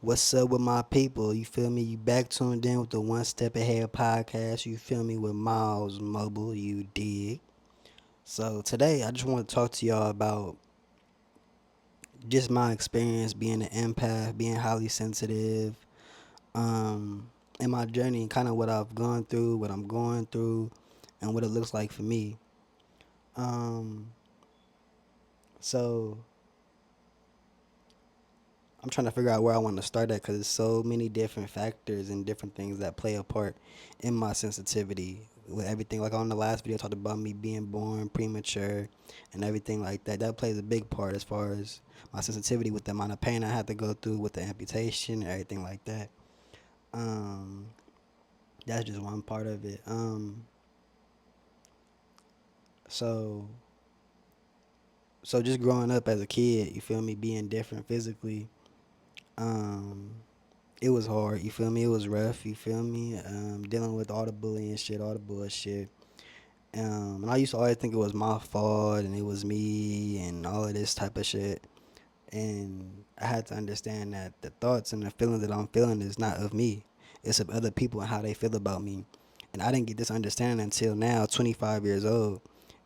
What's up with my people? You feel me? You back tuned in with the One Step Ahead podcast. You feel me with Miles Mobile. You dig? So today I just want to talk to y'all about just my experience being an empath, being highly sensitive, in my journey, kind of what I've gone through, what I'm going through, and what it looks like for me. Um, so I'm trying to figure out where I want to start at because there's so many different factors and different things that play a part in my sensitivity. With everything, like on the last video, I talked about me being born premature and everything like that. That plays a big part as far as my sensitivity with the amount of pain I had to go through with the amputation and everything like that. Um, that's just one part of it. So so just growing up as a kid, you feel me, being different physically. Um, it was hard. You feel me? It was rough. You feel me? Dealing with all the bullying shit, all the bullshit. And I used to always think it was my fault and it was me and all of this type of shit. And I had to understand that the thoughts and the feelings that I'm feeling is not of me. It's of other people and how they feel about me. And I didn't get this understanding until now, 25 years old.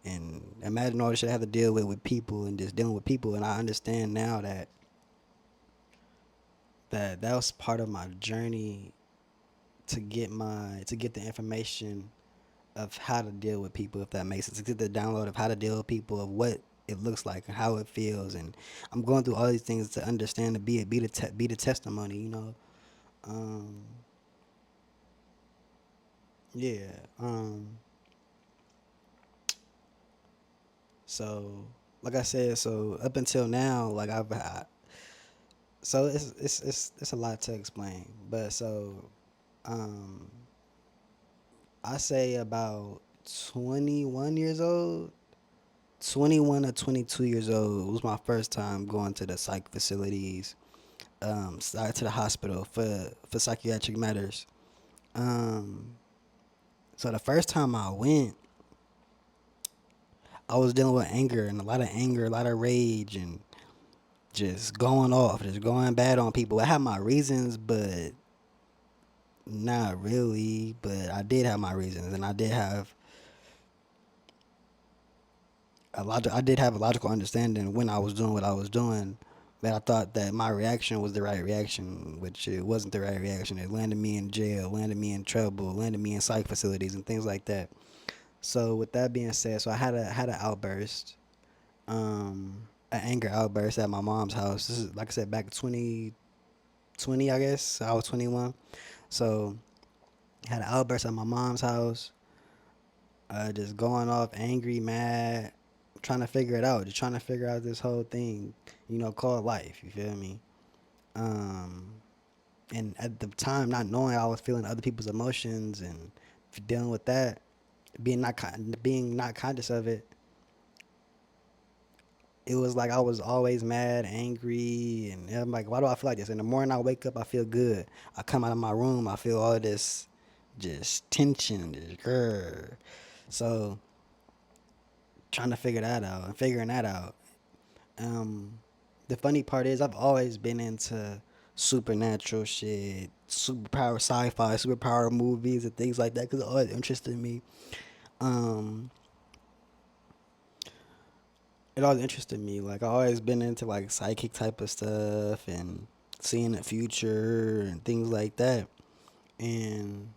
And imagine all the shit I have to deal with people and just dealing with people. And I understand now that was part of my journey to get the information of how to deal with people, if that makes sense. To get the download of how to deal with people, of what it looks like and how it feels, and I'm going through all these things to understand, to be the testimony, Um, yeah. So like I said, so up until now, like so it's a lot to explain, but um, I say about 21 years old. 21 or 22 years old was my first time going to the psych facilities, to the hospital for psychiatric matters. Um, so the first time I went, I was dealing with anger, a lot of rage, and just going off, just going bad on people. I had my reasons, but not really. But I did have my reasons, and I did have a logical understanding when I was doing what I was doing, but I thought that my reaction was the right reaction, which it wasn't the right reaction. It landed me in jail, landed me in trouble, landed me in psych facilities and things like that. So with that being said, so I had an outburst, an anger outburst at my mom's house. This is, like I said, back in 2020, I guess. I was 21. So I had an outburst at my mom's house, just going off angry, mad, trying to figure it out, just trying to figure out this whole thing, called life. You feel me? Um, and at the time, not knowing I was feeling other people's emotions and dealing with that, being not conscious of it, it was like I was always mad, angry, and I'm like, why do I feel like this? In the morning, I wake up, I feel good. I come out of my room, I feel all this just tension, just grr. So trying to figure that out and figuring that out. Um, the funny part is I've always been into supernatural shit, superpower sci-fi, superpower movies and things like that because it always interested me. Um, it always interested me. Like I always been into like psychic type of stuff and seeing the future and things like that. And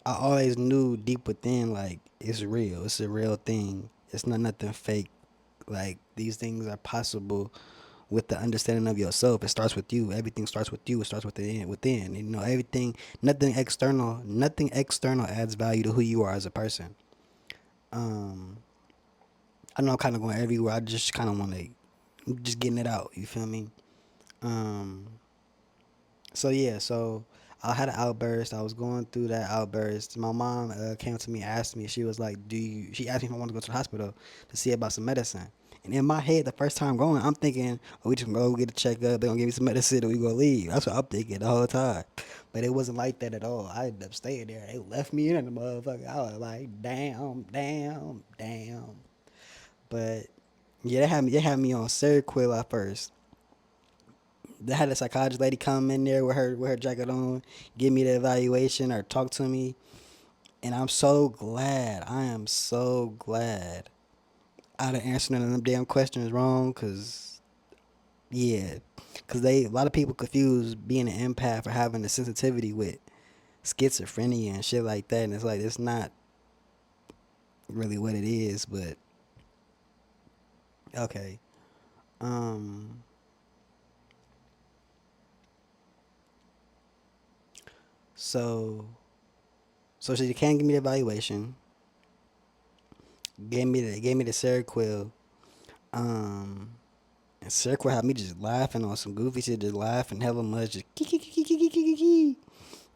I always knew deep within like it's real. It's a real thing. It's not nothing fake. Like these things are possible with the understanding of yourself. It starts with you. Everything starts with you. It starts within. Within. Everything. Nothing external. Nothing external adds value to who you are as a person. Um, I know I'm kind of going everywhere. I just kind of want to just getting it out. You feel me? Um, so yeah. So I had an outburst. I was going through that outburst. My mom came to me, asked me. She was like, "Do you?" She asked me if I want to go to the hospital to see about some medicine. And in my head, the first time going, I'm thinking, oh, we just gonna go get a checkup. They're gonna give me some medicine and we gonna leave. That's what I'm thinking the whole time. But it wasn't like that at all. I ended up staying there. They left me in the motherfucker. I was like, damn, damn, damn. But yeah, they had me on Seroquel at first. they had a psychologist lady come in there with her jacket on, give me the evaluation or talk to me, and I'm so glad. I am so glad I didn't answer none of them damn questions wrong, cause yeah, cause they a lot of people confuse being an empath or having a sensitivity with schizophrenia and shit like that, and it's like it's not really what it is. But okay, um, so she can't give me the evaluation. Gave me the Seroquel. Um, and Seroquel had me just laughing on some goofy shit, just laughing hella much, just the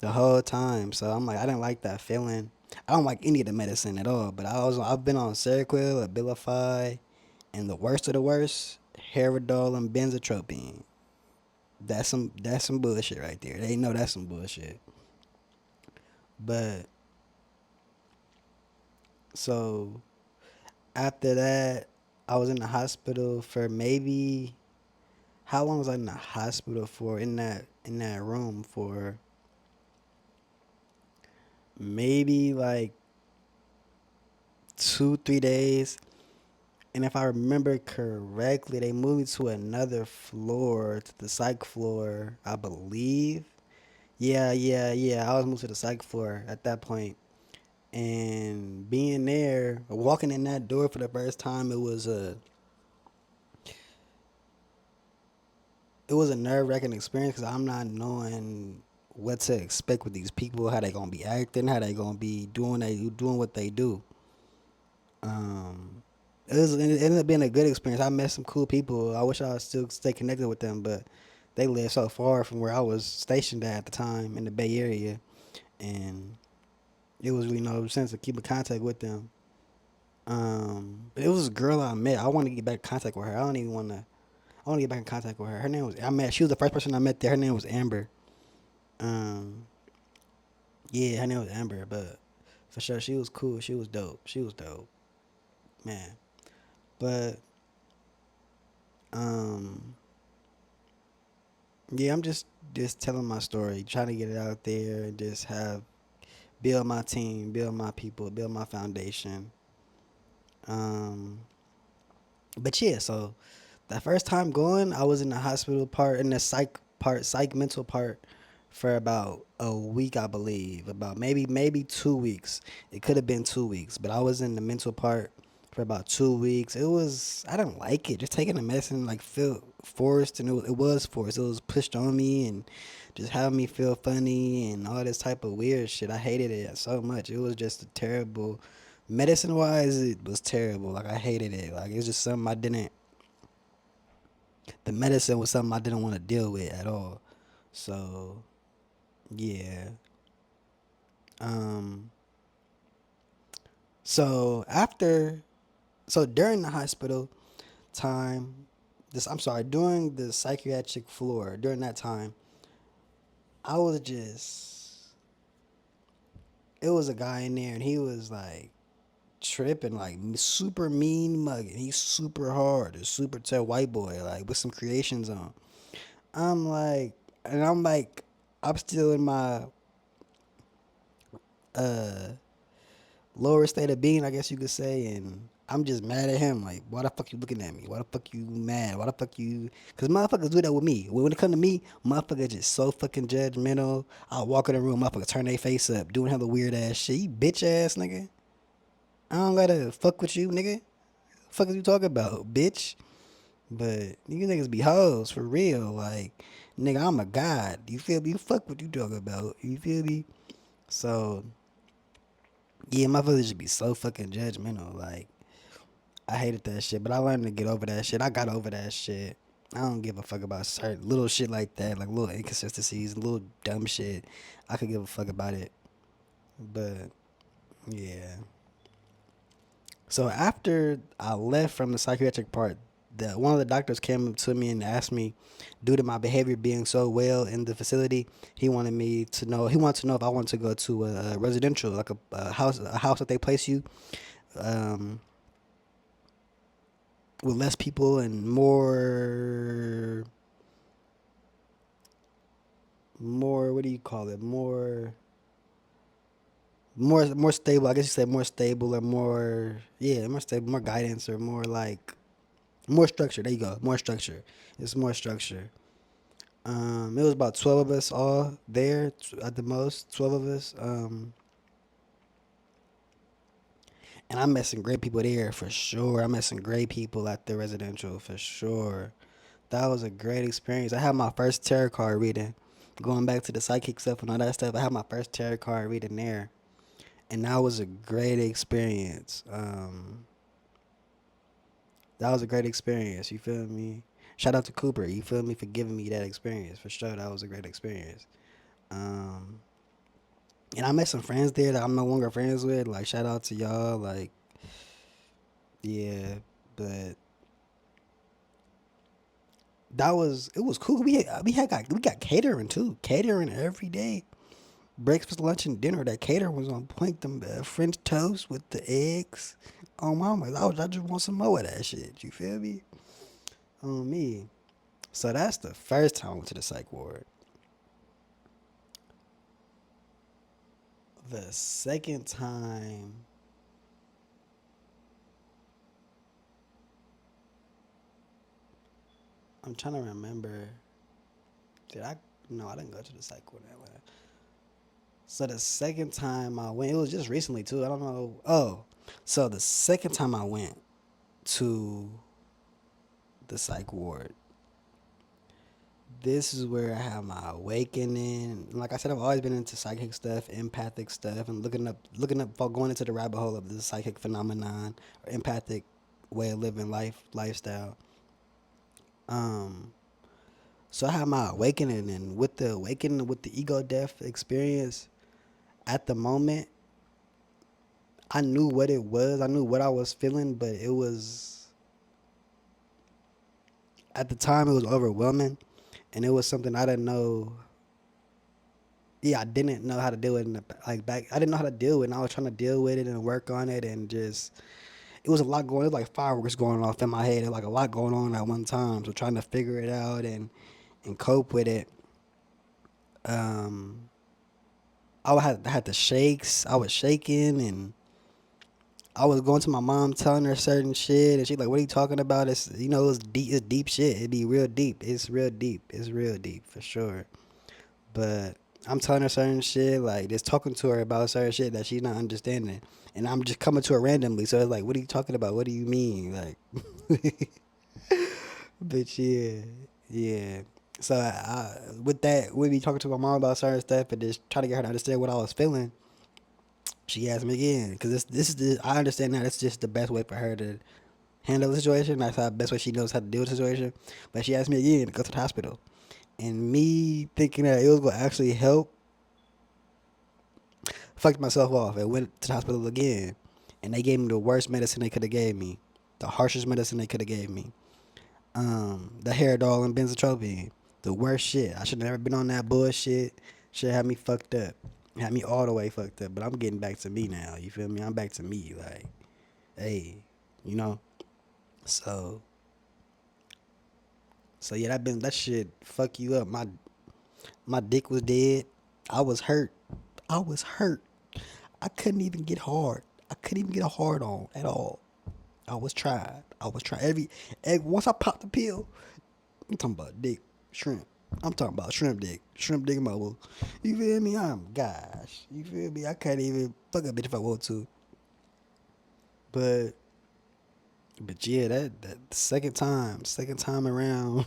whole time. So I'm like, I didn't like that feeling. I don't like any of the medicine at all. But I've been on Seroquel, Abilify, and the worst of the worst, Heridol and Benzotropine. That's some bullshit right there. They know that's some bullshit. But so after that, I was in the hospital for maybe how long was I in the hospital for in that room for maybe like 2 3 days. And if I remember correctly, they moved me to another floor, to the psych floor, I believe. Yeah. I was moved to the psych floor at that point. And being there, walking in that door for the first time, it was a nerve wracking experience because I'm not knowing what to expect with these people, how they gonna be acting, how they gonna be doing what they do. Um, it ended up being a good experience. I met some cool people. I wish I would still stay connected with them, but they live so far from where I was stationed at the time in the Bay Area, and it was really no sense to keep in contact with them. But it was a girl I met. I want to get back in contact with her. I don't even want to. I want to get back in contact with her. Her name was I met. She was the first person I met there. Her name was Amber. Um, yeah, her name was Amber. But for sure, she was cool. She was dope. She was dope, man. But um, yeah, I'm just telling my story, trying to get it out there, and just have build my team, build my people, build my foundation. Um, but yeah, so that first time going, I was in the hospital part, in the psych mental part, for about a week, I believe. About maybe 2 weeks. It could have been 2 weeks, but I was in the mental part for about 2 weeks. I didn't like it. Just taking the medicine like felt forced, and it was forced. It was pushed on me and just having me feel funny and all this type of weird shit. I hated it so much. It was just a terrible. Medicine wise, it was terrible. Like I hated it. Like it was just something I didn't the medicine was something I didn't want to deal with at all. So yeah. Um. So after, so during the hospital time, I'm sorry, during the psychiatric floor, during that time, I was just, it was a guy in there and he was like tripping, like super mean mugging. He's super hard, a super tough white boy, like with some creations on. I'm like, and I'm like, I'm still in my uh lower state of being, I guess you could say, and I'm just mad at him. Like, why the fuck you looking at me? Why the fuck you mad? Why the fuck you? Cause motherfuckers do that with me. When it come to me, motherfuckers just so fucking judgmental. I walk in the room, motherfuckers turn their face up, doing hella weird ass shit. You bitch ass nigga. I don't gotta fuck with you, nigga. Fuck is you talking about, bitch? But you niggas be hoes for real. Like, nigga, I'm a god. You feel me? You fuck what you talking about. You feel me? So yeah, motherfuckers should be so fucking judgmental. Like, I hated that shit, but I learned to get over that shit. I got over that shit. I don't give a fuck about certain little shit like that, like little inconsistencies, little dumb shit. I could give a fuck about it. But yeah. So after I left from the psychiatric part, one of the doctors came up to me and asked me, due to my behavior being so well in the facility, he wanted to know if I wanted to go to a residential, like a house that they place you, um, with less people and more more, what do you call it? More stable. I guess you say more stable or more, yeah, more stable, more guidance or more like more structure. There you go, more structure. It's more structure. It was about 12 of us all there at the most, 12 of us. And I met some great people there for sure. I met some great people at the residential for sure. That was a great experience. I had my first tarot card reading. Going back to the psychic stuff and all that stuff, I had my first tarot card reading there, and that was a great experience. That was a great experience. You feel me? Shout out to Cooper. You feel me for giving me that experience for sure. That was a great experience. Um, and I met some friends there that I'm no longer friends with. Like shout out to y'all. Like yeah, but that was it was cool. We got catering too. Catering every day. Breakfast, lunch, and dinner. That catering was on point. Them French toast with the eggs. Oh mama, I just want some more of that shit. You feel me? On me. So that's the first time I went to the psych ward. The second time, I'm trying to remember. Did I? No, I didn't go to the psych ward in Atlanta. So the second time I went, it was just recently too. I don't know. Oh, so the second time I went to the psych ward, this is where I have my awakening. Like I said, I've always been into psychic stuff, empathic stuff, and looking up, going into the rabbit hole of the psychic phenomenon or empathic way of living life, lifestyle. Um, so I had my awakening, and with the awakening, with the ego death experience, at the moment, I knew what it was. I knew what I was feeling, but it was at the time it was overwhelming, and it was something I didn't know. Yeah, I didn't know how to deal with it. Like back, I didn't know how to deal with it. And I was trying to deal with it and work on it, and just it was a lot going. It was like fireworks going off in my head. It was like a lot going on at one time. So trying to figure it out and cope with it. Um, I had the shakes. I was shaking, and I was going to my mom telling her certain shit, and she's like, "What are you talking about? It's it's deep. It's deep shit. It be real deep. It's real deep. It's real deep for sure." But I'm telling her certain shit, like just talking to her about certain shit that she's not understanding, and I'm just coming to her randomly. So it's like, "What are you talking about? What do you mean?" Like, but yeah, yeah. So with that, we be talking to my mom about certain stuff, and just trying to get her to understand what I was feeling. She asked me again because this is I understand that it's just the best way for her to handle the situation. That's the best way she knows how to deal with the situation. But she asked me again to go to the hospital, and me thinking that it was gonna actually help, fucked myself off and went to the hospital again. And they gave me the worst medicine they could have gave me, the harshest medicine they could have gave me. The Haridol and benzotropine, the worst shit. I should have never been on that bullshit. Should have had me fucked up, had me all the way fucked up. But I'm getting back to me now. You feel me? I'm back to me. Like, hey, you know. So, so yeah, that shit fuck you up. My dick was dead. I was hurt. I was hurt. I couldn't even get hard. I couldn't even get a hard on at all. I was trying. I was trying every once I popped the pill. I'm talking about dick, shrimp. I'm talking about shrimp dick mobile. You feel me? Gosh. You feel me? I can't even fuck a bitch if I want to. But but yeah, that second time around,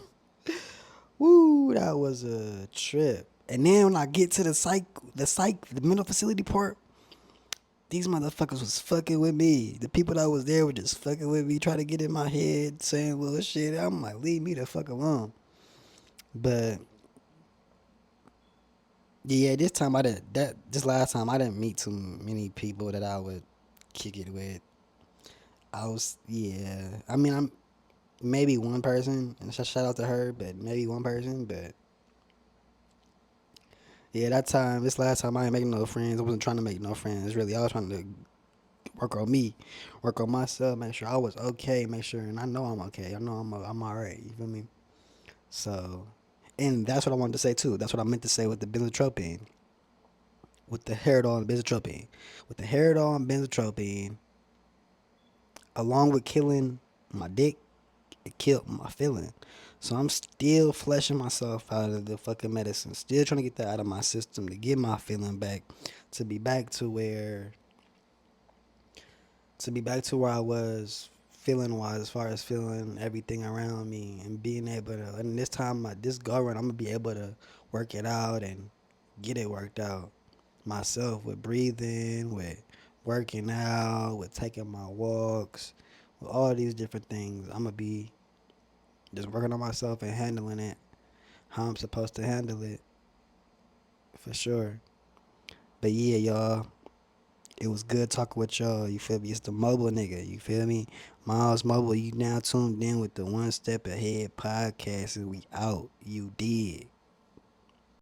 woo, that was a trip. And then when I get to the mental facility part, these motherfuckers was fucking with me. The people that was there were just fucking with me, trying to get in my head, saying little shit. I'm like, leave me the fuck alone. But yeah, this time I didn't. This last time I didn't meet too many people that I would kick it with. I was yeah. I mean, I'm maybe one person, and shout out to her, but maybe one person. But yeah, this last time I ain't making no friends. I wasn't trying to make no friends. Really, I was trying to work on me, work on myself, make sure I was okay, make sure, and I know I'm okay. I know I'm all right. You feel me? So, And that's what I wanted to say too. That's what I meant to say with the benzotropine, with the Herodol and benzotropine, with the Herodol and benzotropine, along with killing my dick, it killed my feeling. So I'm still fleshing myself out of the fucking medicine, still trying to get that out of my system to get my feeling back, to be back to where I was feeling wise, as far as feeling everything around me and being able to. And this time, this go around, I'm gonna be able to work it out and get it worked out myself with breathing, with working out, with taking my walks, with all these different things. I'm gonna be just working on myself and handling it how I'm supposed to handle it for sure. But yeah, y'all, it was good talking with y'all. You feel me? It's the mobile nigga. You feel me? Miles Mobile. You now tuned in with the One Step Ahead podcast, and we out. You did.